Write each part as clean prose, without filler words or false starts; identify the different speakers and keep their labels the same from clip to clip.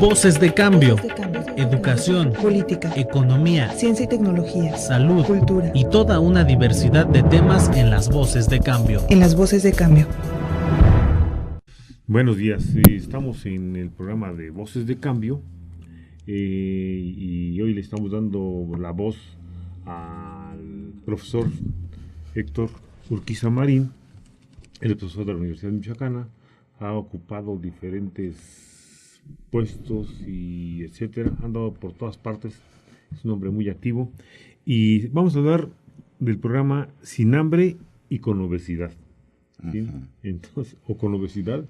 Speaker 1: Voces de cambio.
Speaker 2: Voces de cambio.
Speaker 1: Educación,
Speaker 2: política,
Speaker 1: economía,
Speaker 2: ciencia y tecnología,
Speaker 1: salud,
Speaker 2: cultura
Speaker 1: y toda una diversidad de temas en las Voces de Cambio.
Speaker 2: En las Voces de Cambio.
Speaker 3: Buenos días, estamos en el programa de Voces de Cambio y hoy le estamos dando la voz al profesor Héctor Urquiza Marín. Él es profesor de la Universidad Michoacana, ha ocupado diferentes puestos y etcétera, ha andado por todas partes, es un hombre muy activo y vamos a hablar del programa Sin Hambre y con Obesidad. ¿Sí? Uh-huh. Entonces, o con obesidad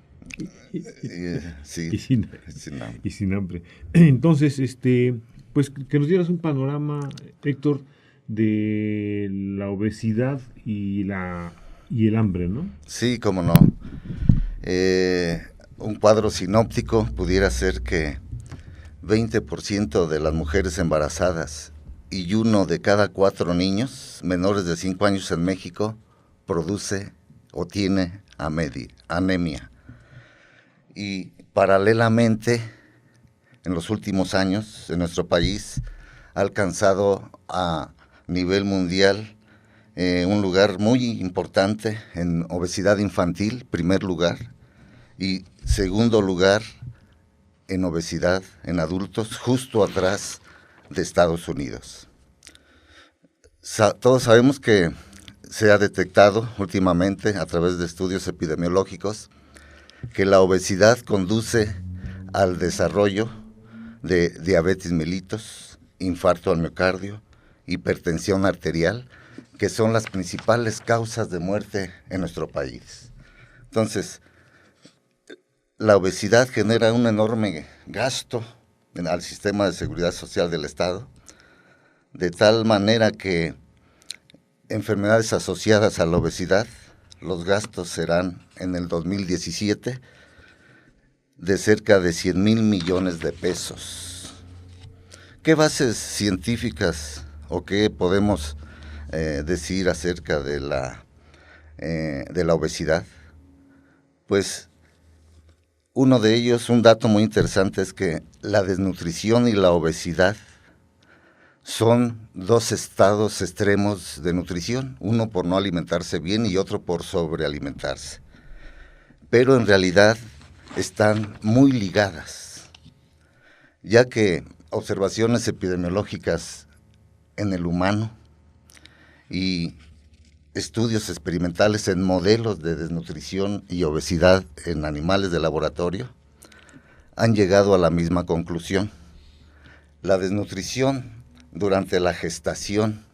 Speaker 4: sí,
Speaker 3: y sin hambre. Entonces, pues que nos dieras un panorama, Héctor, de la obesidad y el hambre, ¿no?
Speaker 4: Sí, cómo no. Un cuadro sinóptico pudiera ser que 20% de las mujeres embarazadas y 1 de cada 4 niños menores de 5 años en México produce o tiene anemia. Y paralelamente, en los últimos años, en nuestro país, ha alcanzado a nivel mundial un lugar muy importante en obesidad infantil, primer lugar, y segundo lugar en obesidad en adultos, justo atrás de Estados Unidos. Todos sabemos que se ha detectado últimamente a través de estudios epidemiológicos que la obesidad conduce al desarrollo de diabetes mellitus, infarto al miocardio, hipertensión arterial, que son las principales causas de muerte en nuestro país. Entonces, la obesidad genera un enorme gasto al sistema de seguridad social del Estado, de tal manera que enfermedades asociadas a la obesidad, los gastos serán en el 2017 de cerca de 100,000 millones de pesos. ¿Qué bases científicas o qué podemos decir acerca de la obesidad? Pues uno de ellos, un dato muy interesante, es que la desnutrición y la obesidad son 2 estados extremos de nutrición, uno por no alimentarse bien y otro por sobrealimentarse. Pero en realidad están muy ligadas, ya que observaciones epidemiológicas en el humano y estudios experimentales en modelos de desnutrición y obesidad en animales de laboratorio han llegado a la misma conclusión. La desnutrición durante la gestación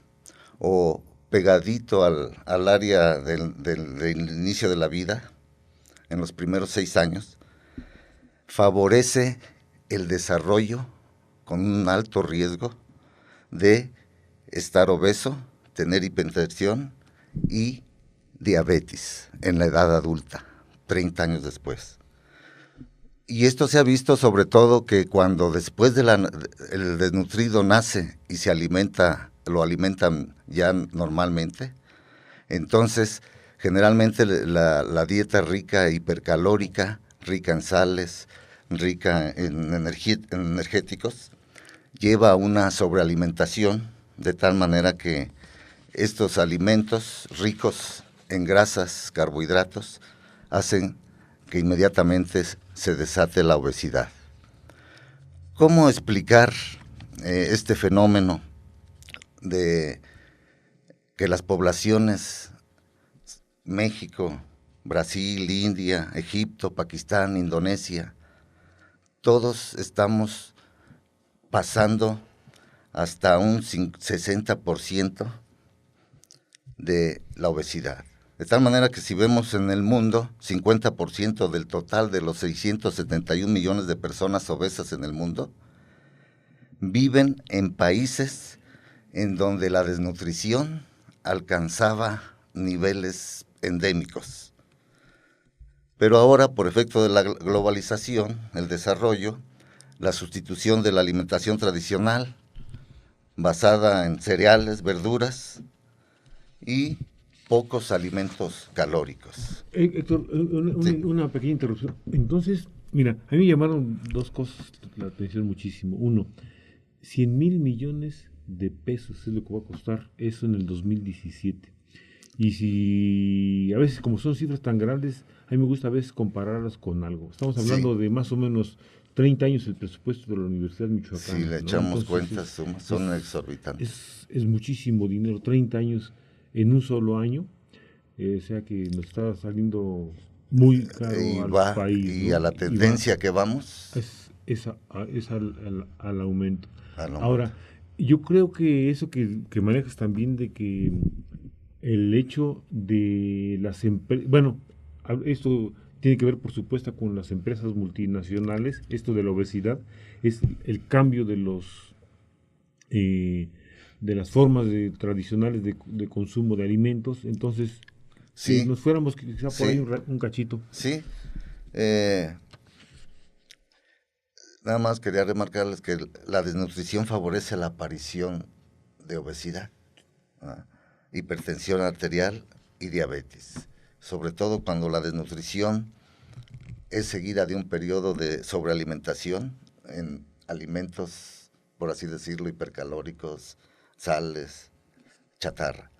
Speaker 4: o pegadito al área del inicio de la vida, en los primeros 6 años, favorece el desarrollo con un alto riesgo de estar obeso, tener hipertensión y diabetes en la edad adulta, 30 años después. Y esto se ha visto sobre todo que cuando después el desnutrido nace y lo alimentan ya normalmente, entonces generalmente la dieta rica, hipercalórica, rica en sales, rica en energéticos, lleva a una sobrealimentación de tal manera que estos alimentos ricos en grasas, carbohidratos, hacen que inmediatamente se desate la obesidad. ¿Cómo explicar este fenómeno de que las poblaciones México, Brasil, India, Egipto, Pakistán, Indonesia, todos estamos pasando hasta un 60% de la obesidad? De tal manera que si vemos en el mundo, 50% del total de los 671 millones de personas obesas en el mundo viven en países en donde la desnutrición alcanzaba niveles endémicos. Pero ahora, por efecto de la globalización, el desarrollo, la sustitución de la alimentación tradicional, basada en cereales, verduras y pocos alimentos calóricos.
Speaker 3: Héctor, una pequeña interrupción. Entonces, Mira, a mí me llamaron dos cosas la atención muchísimo. Uno, 100,000 millones de pesos es lo que va a costar eso en el 2017. Y si a veces como son cifras tan grandes, a mí me gusta a veces compararlas con algo. Estamos hablando
Speaker 4: Sí.
Speaker 3: de más o menos 30 años el presupuesto de la Universidad de Michoacán.
Speaker 4: Si le
Speaker 3: ¿no?
Speaker 4: echamos
Speaker 3: Entonces,
Speaker 4: cuentas, son exorbitantes.
Speaker 3: es muchísimo dinero, 30 años en un solo año. O sea que nos está saliendo muy caro
Speaker 4: Y
Speaker 3: al
Speaker 4: va,
Speaker 3: país.
Speaker 4: y
Speaker 3: ¿no?
Speaker 4: a la tendencia que vamos,
Speaker 3: Es al aumento.
Speaker 4: a lo
Speaker 3: Ahora, yo creo que eso que manejas también de que el hecho de las empresas, bueno, esto tiene que ver por supuesto con las empresas multinacionales, esto de la obesidad, es el cambio de las formas tradicionales de consumo de alimentos. Entonces, si
Speaker 4: sí,
Speaker 3: nos fuéramos quizá por ahí
Speaker 4: sí,
Speaker 3: un cachito.
Speaker 4: sí. Eh, Nada más quería remarcarles que la desnutrición favorece la aparición de obesidad, ¿ah? Hipertensión arterial y diabetes, sobre todo cuando la desnutrición es seguida de un periodo de sobrealimentación en alimentos, por así decirlo, hipercalóricos, sales, chatarra.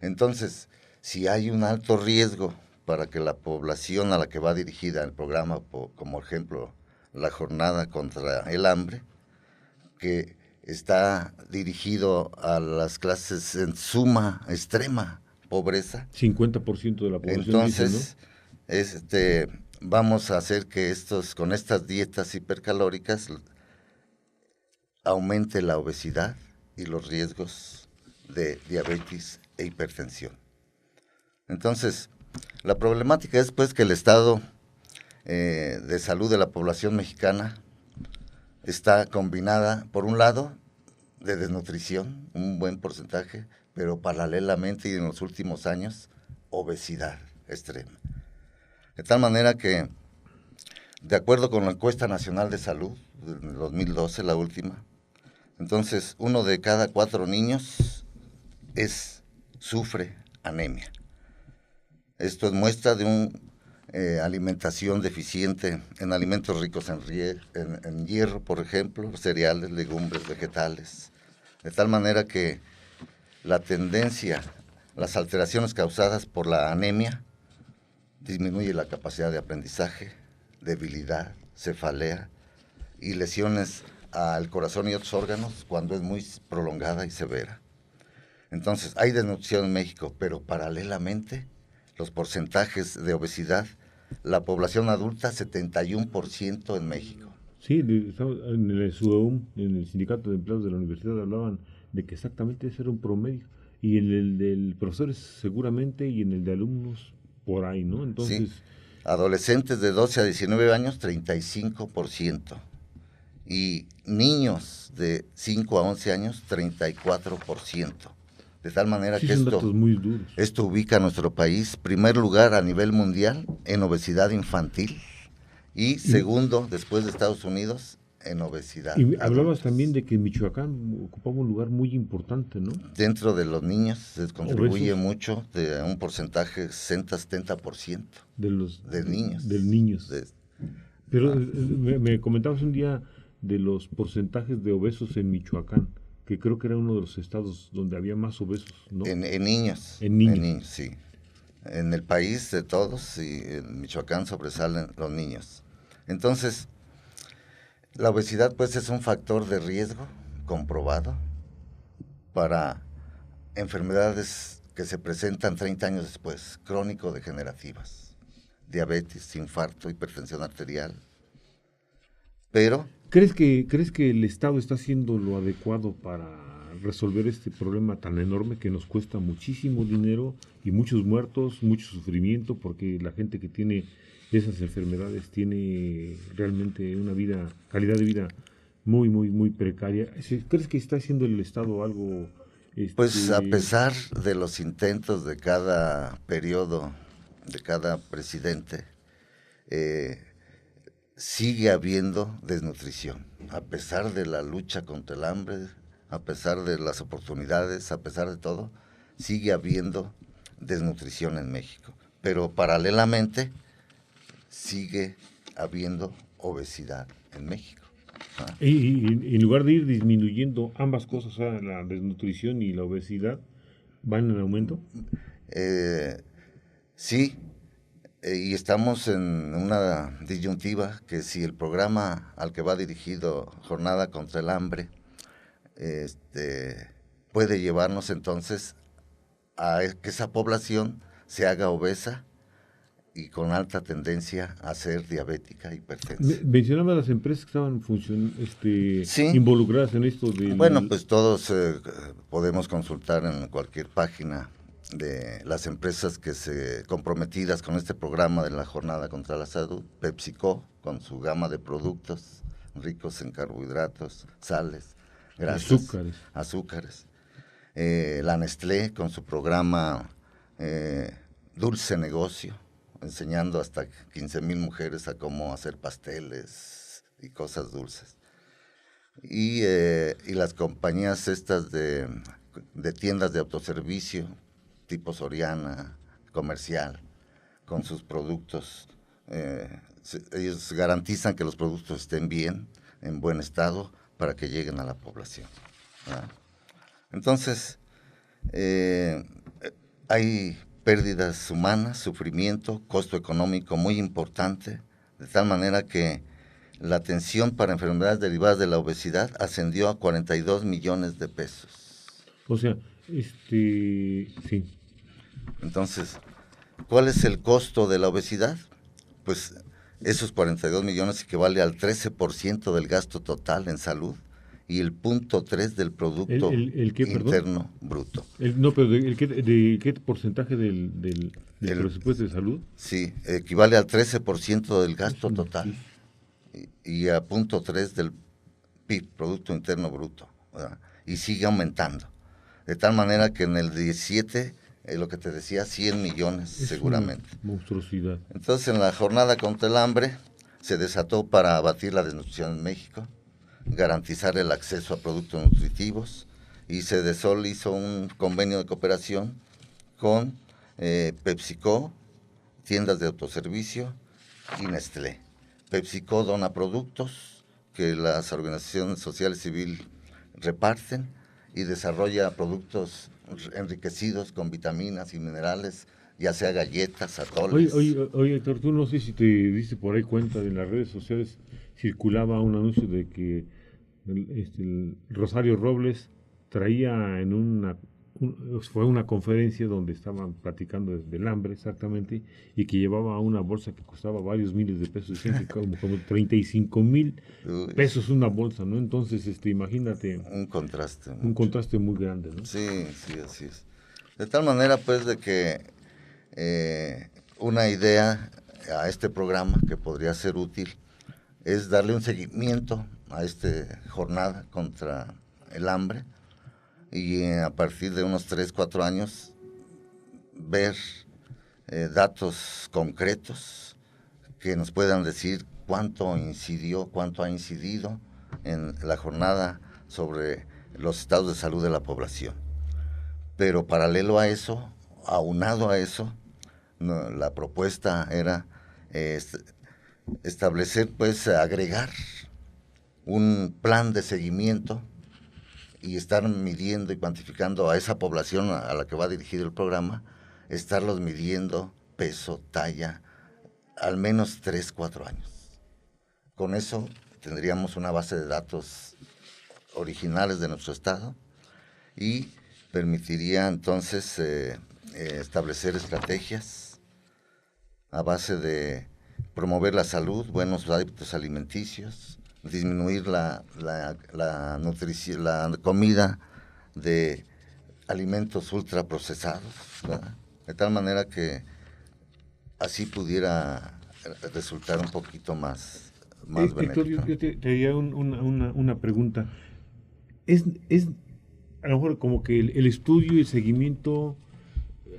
Speaker 4: Entonces, si hay un alto riesgo para que la población a la que va dirigida el programa, como ejemplo la jornada contra el hambre, que está dirigido a las clases en suma extrema pobreza,
Speaker 3: 50% de la población
Speaker 4: entonces
Speaker 3: dice,
Speaker 4: vamos a hacer que con estas dietas hipercalóricas aumente la obesidad y los riesgos de diabetes e hipertensión. Entonces, la problemática es pues que el estado de salud de la población mexicana está combinada, por un lado, de desnutrición, un buen porcentaje, pero paralelamente y en los últimos años, obesidad extrema. De tal manera que, de acuerdo con la encuesta nacional de salud, del 2012, la última, entonces 1 de cada 4 niños sufre anemia. Esto es muestra de una alimentación deficiente en alimentos ricos en hierro, por ejemplo, cereales, legumbres, vegetales. De tal manera que la tendencia, las alteraciones causadas por la anemia, disminuye la capacidad de aprendizaje, debilidad, cefalea y lesiones al corazón y otros órganos cuando es muy prolongada y severa. Entonces, hay desnutrición en México, pero paralelamente los porcentajes de obesidad, la población adulta, 71% en México.
Speaker 3: sí, en el SUEUM, en el Sindicato de Empleados de la Universidad, hablaban de que exactamente ese era un promedio. Y en el del profesores seguramente, y en el de alumnos por ahí, ¿no? Entonces,
Speaker 4: Sí. Adolescentes de 12 a 19 años, 35%. Y niños de 5 a 11 años, 34%. De tal manera
Speaker 3: sí
Speaker 4: que
Speaker 3: son datos muy duros.
Speaker 4: esto ubica a nuestro país primer lugar a nivel mundial en obesidad infantil y segundo, después de Estados Unidos, en obesidad.
Speaker 3: Y hablabas
Speaker 4: adultos.
Speaker 3: también de que Michoacán ocupaba un lugar muy importante, ¿no?
Speaker 4: Dentro de los niños se contribuye
Speaker 3: Obesos.
Speaker 4: mucho, de un porcentaje 60-70% de niños.
Speaker 3: Del niños.
Speaker 4: De-
Speaker 3: Pero me comentabas un día de los porcentajes de obesos en Michoacán, que creo que era uno de los estados donde había más obesos, ¿no?
Speaker 4: en niños.
Speaker 3: En niños.
Speaker 4: Sí. En el país de todos, y en Michoacán sobresalen los niños. Entonces, la obesidad pues es un factor de riesgo comprobado para enfermedades que se presentan 30 años después, crónico-degenerativas, diabetes, infarto, hipertensión arterial. Pero
Speaker 3: ¿Crees que el Estado está haciendo lo adecuado para resolver este problema tan enorme que nos cuesta muchísimo dinero y muchos muertos, mucho sufrimiento, porque la gente que tiene esas enfermedades tiene realmente una calidad de vida muy, muy, muy precaria? ¿Crees que está haciendo el Estado algo?
Speaker 4: pues a pesar de los intentos de cada periodo, de cada presidente, sigue habiendo desnutrición, a pesar de la lucha contra el hambre, a pesar de las oportunidades, a pesar de todo, sigue habiendo desnutrición en México. Pero paralelamente sigue habiendo obesidad en México.
Speaker 3: Y en lugar de ir disminuyendo ambas cosas, o sea, la desnutrición y la obesidad, ¿van en aumento?
Speaker 4: Sí, y estamos en una disyuntiva que si el programa al que va dirigido Jornada contra el Hambre puede llevarnos entonces a que esa población se haga obesa y con alta tendencia a ser diabética, hipertensa.
Speaker 3: Mencionaba las empresas que estaban
Speaker 4: Sí.
Speaker 3: involucradas en esto del...
Speaker 4: Bueno, pues todos podemos consultar en cualquier página de las empresas que se comprometidas con este programa de la Jornada contra la Salud. PepsiCo, con su gama de productos ricos en carbohidratos, sales, grasas, azúcares. La Nestlé, con su programa Dulce Negocio, enseñando hasta 15,000 mujeres a cómo hacer pasteles y cosas dulces. Y las compañías estas de tiendas de autoservicio, tipo Soriana, Comercial, con sus productos, ellos garantizan que los productos estén bien, en buen estado, para que lleguen a la población, ¿verdad? Entonces, hay pérdidas humanas, sufrimiento, costo económico muy importante, de tal manera que la atención para enfermedades derivadas de la obesidad ascendió a 42 millones de pesos.
Speaker 3: O sea, sí.
Speaker 4: Entonces, ¿cuál es el costo de la obesidad? Pues esos 42 millones equivale al 13% del gasto total en salud y el 0.3 del Producto
Speaker 3: ¿El qué,
Speaker 4: Interno Bruto.
Speaker 3: No, pero ¿de qué porcentaje del presupuesto de salud?
Speaker 4: Sí, equivale al 13% del gasto total y a 0.3 del PIB, Producto Interno Bruto, ¿verdad? Y sigue aumentando. De tal manera que en el 17, lo que te decía, 100 millones
Speaker 3: es
Speaker 4: seguramente.
Speaker 3: Una monstruosidad.
Speaker 4: Entonces, en la Jornada contra el Hambre se desató para abatir la desnutrición en México, garantizar el acceso a productos nutritivos, y Sedesol hizo un convenio de cooperación con PepsiCo, tiendas de autoservicio y Nestlé. PepsiCo dona productos que las organizaciones sociales civiles reparten y desarrolla productos enriquecidos con vitaminas y minerales, ya sea galletas, atoles.
Speaker 3: Oye, Héctor, tú no sé si te diste por ahí cuenta, en las redes sociales circulaba un anuncio de que el Rosario Robles traía fue una conferencia donde estaban platicando del hambre exactamente, y que llevaba una bolsa que costaba varios miles de pesos, decían que como 35,000 pesos una bolsa, ¿no? Entonces, imagínate.
Speaker 4: Un contraste.
Speaker 3: Un contraste muy grande, ¿no?
Speaker 4: Sí, así es. De tal manera, pues, de que una idea a este programa que podría ser útil es darle un seguimiento a esta jornada contra el hambre, y a partir de unos 3, 4 años ver datos concretos que nos puedan decir cuánto ha incidido en la jornada sobre los estados de salud de la población. Pero paralelo a eso, aunado a eso, la propuesta era establecer, pues, agregar un plan de seguimiento y estar midiendo y cuantificando a esa población a la que va dirigido el programa, estarlos midiendo peso, talla, al menos 3, 4 años. Con eso tendríamos una base de datos originales de nuestro estado y permitiría entonces establecer estrategias a base de promover la salud, buenos hábitos alimenticios, disminuir la comida de alimentos ultraprocesados, ¿verdad? De tal manera que así pudiera resultar un poquito más benéfico.
Speaker 3: Héctor, yo te haría una pregunta. Es a lo mejor como que el estudio y el seguimiento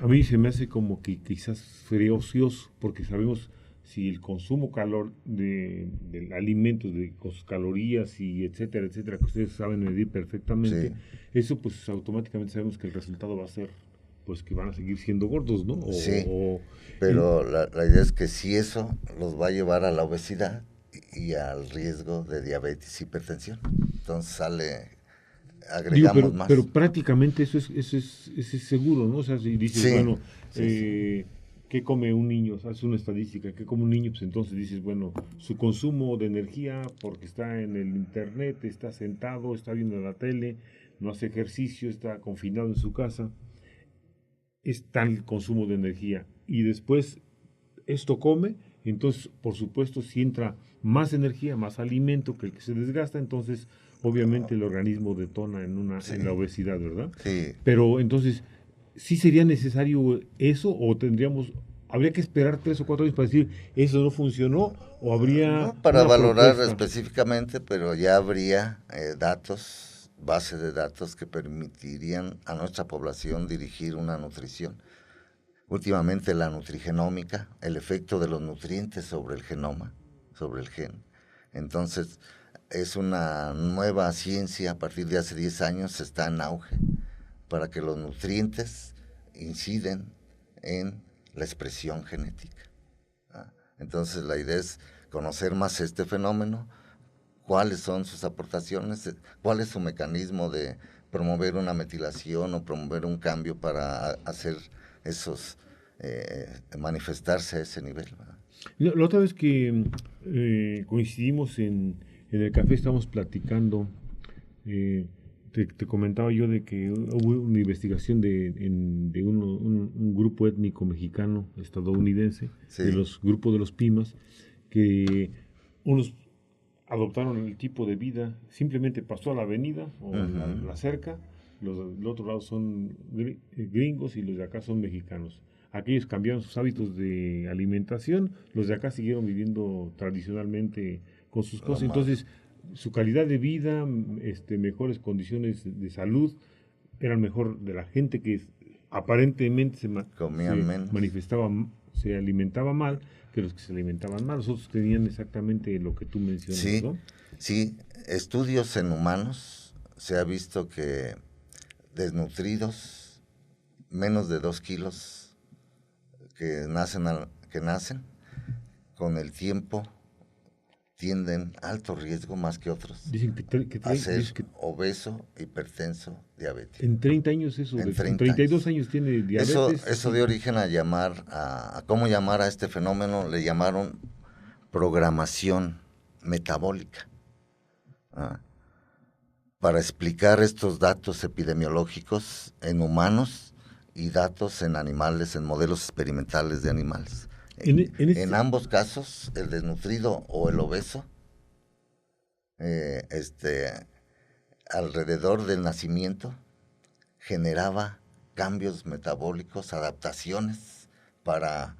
Speaker 3: a mí se me hace como que quizás sería ocioso, porque sabemos si el consumo de alimentos, de calorías y etcétera, que ustedes saben medir perfectamente,
Speaker 4: Sí.
Speaker 3: eso pues automáticamente sabemos que el resultado va a ser pues que van a seguir siendo gordos, ¿no?
Speaker 4: Sí, pero la idea es que si eso los va a llevar a la obesidad y al riesgo de diabetes y hipertensión. Entonces agregamos más.
Speaker 3: Pero prácticamente eso es seguro, ¿no? O sea, si dices,
Speaker 4: Sí,
Speaker 3: bueno,
Speaker 4: sí.
Speaker 3: ¿qué come un niño? O sea, es una estadística, ¿qué come un niño? Pues entonces dices, bueno, su consumo de energía, porque está en el internet, está sentado, está viendo la tele, no hace ejercicio, está confinado en su casa, es tal el consumo de energía. Y después esto come, entonces, por supuesto, si entra más energía, más alimento que el que se desgasta, entonces, obviamente, el organismo detona en la obesidad, ¿verdad?
Speaker 4: Sí.
Speaker 3: Pero entonces, ¿sí sería necesario eso o habría que esperar 3 o 4 años para decir eso no funcionó o habría
Speaker 4: No para
Speaker 3: una
Speaker 4: valorar
Speaker 3: propuesta?
Speaker 4: específicamente, pero ya habría base de datos que permitirían a nuestra población dirigir una nutrición. Últimamente la nutrigenómica, el efecto de los nutrientes sobre el genoma, sobre el gen. Entonces, es una nueva ciencia, a partir de hace 10 años está en auge, para que los nutrientes inciden en la expresión genética. Entonces, la idea es conocer más este fenómeno, cuáles son sus aportaciones, cuál es su mecanismo de promover una metilación o promover un cambio para hacer esos, manifestarse a ese nivel, ¿verdad?
Speaker 3: La otra vez que coincidimos en el café, estábamos platicando, te comentaba yo de que hubo una investigación de un grupo étnico mexicano, estadounidense,
Speaker 4: Sí.
Speaker 3: de los grupos de los Pimas, que unos adoptaron el tipo de vida, simplemente pasó a la avenida o la cerca, los del otro lado son gringos y los de acá son mexicanos. Aquellos cambiaron sus hábitos de alimentación, los de acá siguieron viviendo tradicionalmente con sus cosas. Entonces, su calidad de vida, mejores condiciones de salud, eran mejor de la gente que aparentemente se manifestaba, se alimentaba mal, que los que se alimentaban mal. Los otros tenían exactamente lo que tú mencionas,
Speaker 4: Sí,
Speaker 3: ¿no?
Speaker 4: sí. Estudios en humanos se ha visto que desnutridos, menos de 2 kilos que nacen, con el tiempo tienden a alto riesgo más que otros
Speaker 3: Dicen
Speaker 4: a ser obeso, hipertenso, diabético.
Speaker 3: En 30 años eso,
Speaker 4: En
Speaker 3: 32 años tiene diabetes.
Speaker 4: Eso dio origen a cómo llamar a este fenómeno, le llamaron programación metabólica, para explicar estos datos epidemiológicos en humanos y datos en animales, en modelos experimentales de animales. En ambos casos, el desnutrido o el obeso, alrededor del nacimiento, generaba cambios metabólicos, adaptaciones para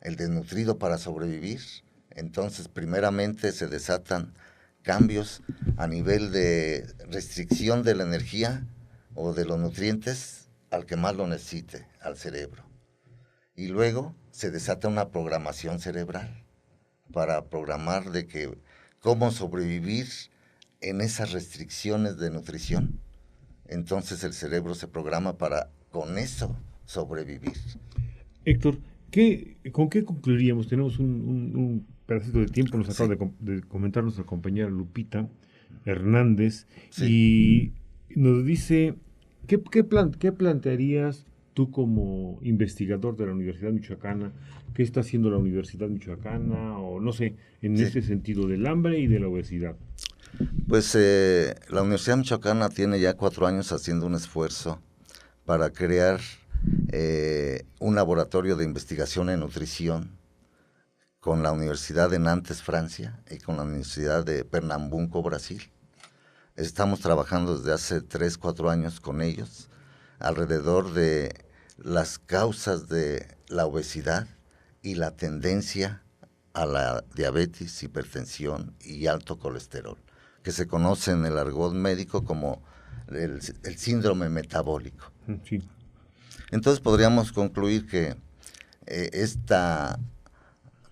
Speaker 4: el desnutrido para sobrevivir. Entonces, primeramente se desatan cambios a nivel de restricción de la energía o de los nutrientes al que más lo necesite, al cerebro. Y luego se desata una programación cerebral para programar de que cómo sobrevivir en esas restricciones de nutrición. Entonces el cerebro se programa para con eso sobrevivir.
Speaker 3: Héctor, ¿con qué concluiríamos? Tenemos un pedacito de tiempo, nos acaba de comentar nuestra compañera Lupita Hernández, y nos dice, ¿qué plantearías tú como investigador de la Universidad Michoacana? ¿Qué está haciendo la Universidad Michoacana? O no sé, en ese sentido del hambre y de la obesidad.
Speaker 4: Pues la Universidad Michoacana tiene ya 4 años haciendo un esfuerzo para crear un laboratorio de investigación en nutrición con la Universidad de Nantes, Francia, y con la Universidad de Pernambuco, Brasil. Estamos trabajando desde hace 3, 4 años con ellos alrededor de las causas de la obesidad y la tendencia a la diabetes, hipertensión y alto colesterol, que se conoce en el argot médico como el síndrome metabólico.
Speaker 3: Sí.
Speaker 4: Entonces podríamos concluir que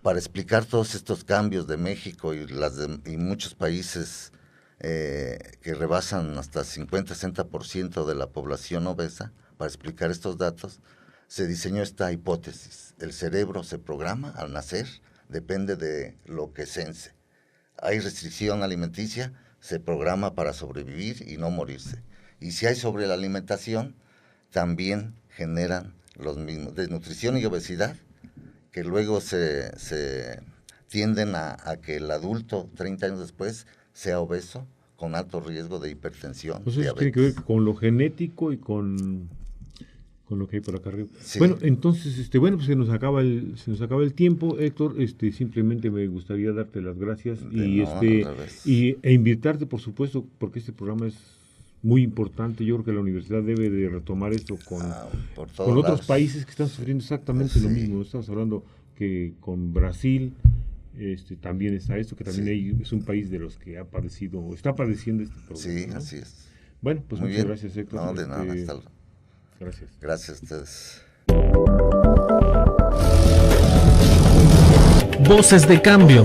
Speaker 4: para explicar todos estos cambios de México y muchos países que rebasan hasta 50-60% de la población obesa, para explicar estos datos, se diseñó esta hipótesis. El cerebro se programa al nacer, depende de lo que sense. Hay restricción alimenticia, se programa para sobrevivir y no morirse. Y si hay sobre la alimentación, también generan los mismos, desnutrición y obesidad, que luego se tienden a que el adulto, 30 años después, sea obeso, con alto riesgo de hipertensión.
Speaker 3: Entonces
Speaker 4: diabetes.
Speaker 3: tiene que ver con lo genético y con lo que hay por acá arriba.
Speaker 4: Sí.
Speaker 3: Bueno, entonces, pues se nos acaba el tiempo, Héctor. Simplemente me gustaría darte las gracias e invitarte, por supuesto, porque este programa es muy importante. Yo creo que la universidad debe de retomar esto con otros países que están sufriendo exactamente lo mismo. Estamos hablando que con Brasil también está esto, que también es un país de los que ha padecido o está padeciendo este problema.
Speaker 4: Sí,
Speaker 3: ¿no?
Speaker 4: así es.
Speaker 3: Bueno, pues
Speaker 4: Muy
Speaker 3: muchas
Speaker 4: bien.
Speaker 3: gracias, Héctor.
Speaker 4: No, de nada, hasta luego.
Speaker 3: Gracias.
Speaker 4: Gracias a ustedes.
Speaker 1: Voces de cambio.